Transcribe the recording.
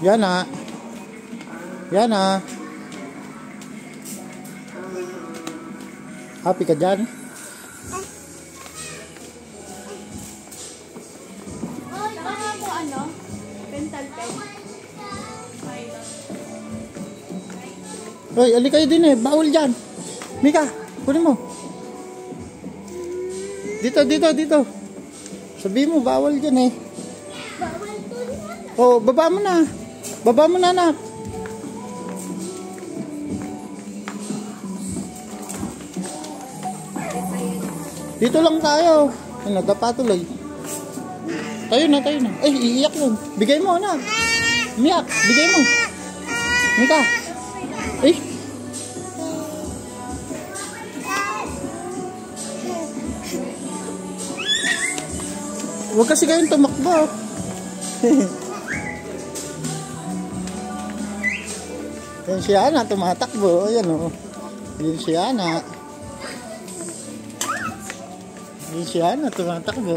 Yana. Yana. Happy ka dyan? Baka mo ano? Pental pen. Hoy, ali kayo din eh. Bawal dyan. Mika, kunin mo. Dito. Sabihin mo, bawal dyan eh. Bawal to na. Oh, baba mo na. Baba mo na, anak. Dito lang tayo. Ay, nadapa tuloy. Tayo na. Ay, iiyak yun. Bigay mo, anak. Umiyak, bigay mo. Mika. Ay. Huwag kasi kayong tumakbo. Yan si Ana, tumatakbo. Ayan o. Yan si Ana. Yan si Ana, tumatakbo.